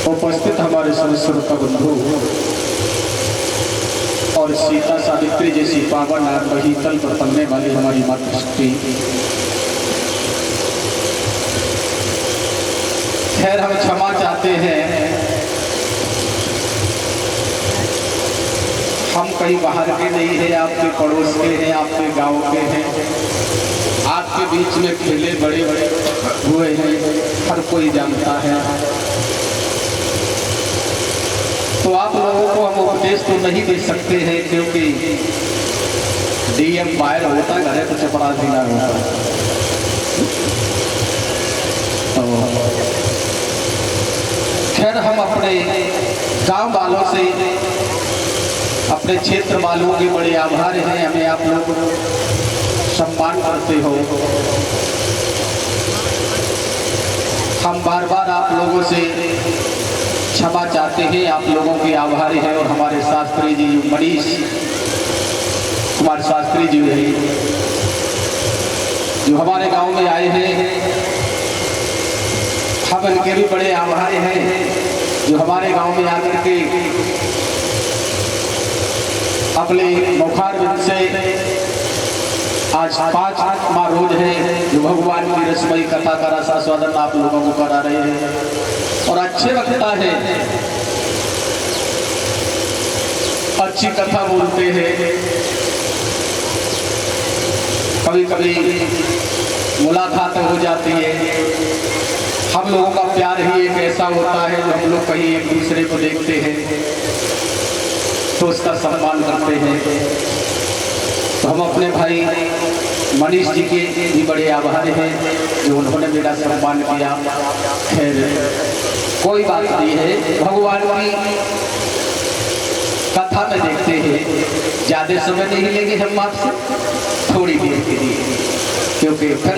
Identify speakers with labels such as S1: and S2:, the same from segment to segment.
S1: उपस्थित हमारे सरस्वती बंधु और सीता सावित्री जैसी पावन और बहीतल पर पलने वाली हमारी मातृशक्ति, खैर हम क्षमा चाहते हैं, हम कहीं बाहर के नहीं हैं, आपके पड़ोस के हैं, आपके गांव के हैं, आपके बीच में खेले बड़े बड़े हुए हैं, हर कोई जानता है। तो आप लोगों को हम उपदेश तो नहीं दे सकते हैं, क्योंकि डीएम बाहर होता है, तो चपड़ा जिला होता है। तो खैर हम अपने गांव वालों से, अपने क्षेत्र वालों के बड़े आभार हैं, हमें आप लोग सम्मान करते हो। हम बार बार आप लोगों से क्षमा चाहते हैं, आप लोगों के आभारी हैं। और हमारे शास्त्री जी मनीष कुमार शास्त्री जी हैं, जो हमारे गांव में आए हैं, हम इनके भी बड़े आभारी हैं, जो हमारे गांव में आकर के अपने मुखारबिंद से आज 5वां रोज है जो भगवान की रसमयी कथा का रसास्वादन आप लोगों को करा रहे हैं। और अच्छे वक्ता है, अच्छी कथा बोलते हैं, कभी कभी मुलाकात हो जाती है। हम लोगों का प्यार ही एक ऐसा होता है, जो हम लोग कहीं एक दूसरे को देखते हैं तो उसका सम्मान करते हैं। तो हम अपने भाई मनीष जी के भी बड़े आभारी हैं, जो उन्होंने मेरा सम्मान किया। खैर कोई बात नहीं है, भगवान की कथा में देखते हैं, ज़्यादा समय नहीं लेंगे हम आपसे, थोड़ी देर के लिए, क्योंकि फिर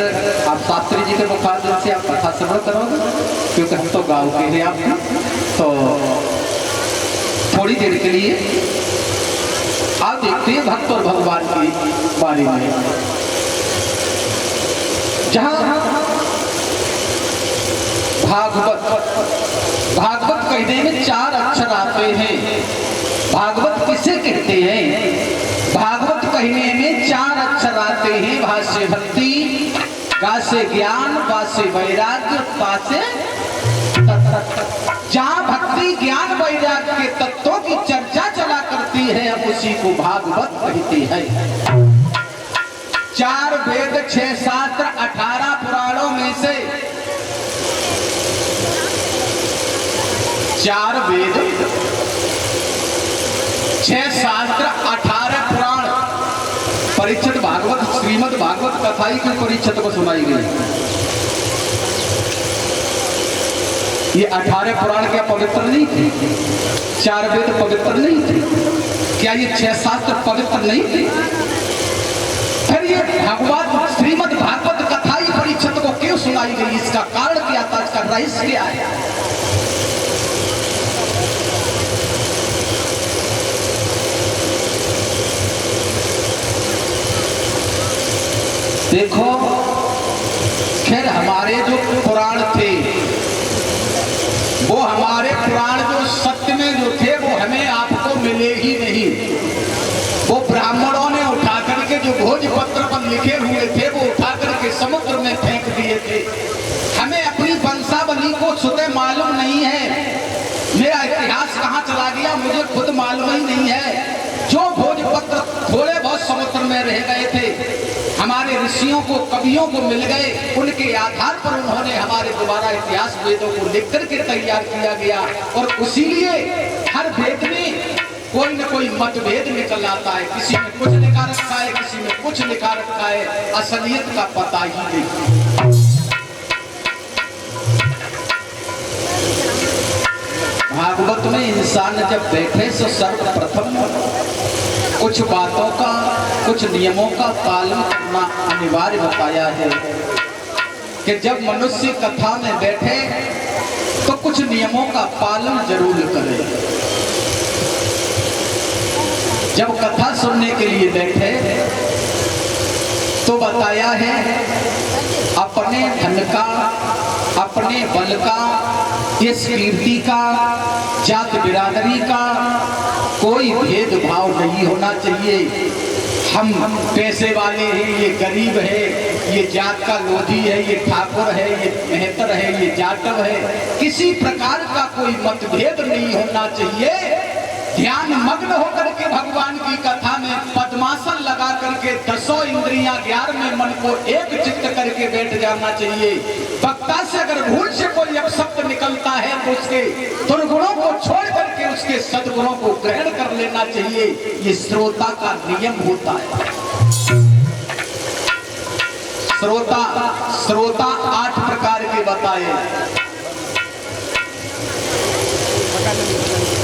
S1: आप शास्त्री जी के मुखारबिंद से आप कथा श्रवण करोगे, क्योंकि हम तो गाँव के हैं आप, तो थोड़ी देर के लिए आप देखते हैं भक्त और भगवान की बारे में। जहां भागवत कहने में 4 अक्षर आते हैं। भागवत किसे कहते हैं? भागवत कहने में 4 अक्षर आते हैं। भा से भक्ति, गा से ज्ञान, बा से वैराग्य, ता से जहाँ भक्ति ज्ञान वैराग्य के तत्वों की चर्चा चला करती है, हम उसी को भागवत कहते हैं। 4 वेद, 6 शास्त्र, 18 पुराणों में से 4 वेद, 6 शास्त्र, 18 पुराण, परीक्षित भागवत, श्रीमद् भागवत कथा ही की परीक्षित को सुनाई गई। ये 18 पुराण क्या पवित्र नहीं थे? 4 वेद पवित्र नहीं थे? क्या ये 6 शास्त्र पवित्र नहीं थे? फिर ये भागवत श्रीमद् भागवत कथा ही परीक्षित को क्यों सुनाई गई? इसका कारण क्या था? इसका रहस्य क्या है? देखो, खैर हमारे जो पुराण थे, वो हमारे पुराण जो सत्य में जो थे, वो हमें आपको मिले ही नहीं। वो ब्राह्मणों ने उठा करके जो भोजपत्र पर लिखे हुए थे, वो उठा करके समुद्र में फेंक दिए थे। हमें अपनी वंशावली को सुधे मालूम नहीं है। मेरा इतिहास कहाँ चला गया मुझे खुद मालूम ही नहीं है। जो भोजपत्र थोड़े बहुत समुद्र में रह गए थे, हमारे ऋषियों को, कवियों को मिल गए, उनके आधार पर उन्होंने हमारे द्वारा इतिहास वेदों को लिख करके तैयार किया गया। और इसीलिए हर वेद में कोई न कोई मतभेद निकल आता है। किसी में कुछ लिखा रखा है, किसी में कुछ लिखा रखा है, असलियत का पता ही नहीं। भागवत में इंसान जब बैठे तो सर्वप्रथम कुछ बातों का कुछ नियमों का पालन करना अनिवार्य बताया है कि जब मनुष्य कथा में बैठे तो कुछ नियमों का पालन जरूर करे। जब कथा सुनने के लिए बैठे तो बताया है अपने धन का, अपने बल का, इस कीर्ति का, जात बिरादरी का कोई भेदभाव नहीं होना चाहिए। हम पैसे वाले हैं, ये गरीब है, ये जात का लोधी है, ये ठाकुर है, ये मेहतर है, ये जाटव है, किसी प्रकार का कोई मतभेद नहीं होना चाहिए। ध्यान मग्न होकर के भगवान की कथा में पद्मासन लगा करके 10 इंद्रियां 11वें मन को एक चित्त करके बैठ जाना चाहिए। वक्ता से अगर भूल से कोई अपशब्द निकलता है तो उसके दुर्गुणों को छोड़ करके उसके सद्गुणों को ग्रहण कर लेना चाहिए। ये श्रोता का नियम होता है। श्रोता 8 प्रकार के बताए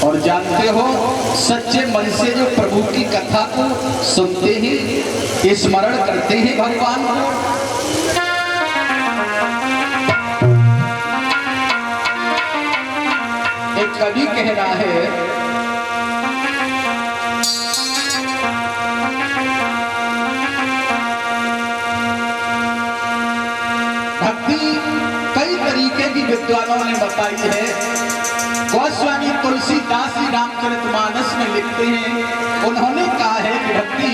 S1: और जानते हो सच्चे मन से जो प्रभु की कथा को सुनते हैं, स्मरण करते हैं भगवान को, एक कवि कह रहा है भक्ति कई तरीके की विद्वानों ने बताई है। गोस्वामी तुलसीदास जी रामचरितमानस में लिखते हैं, उन्होंने कहा है कि भक्ति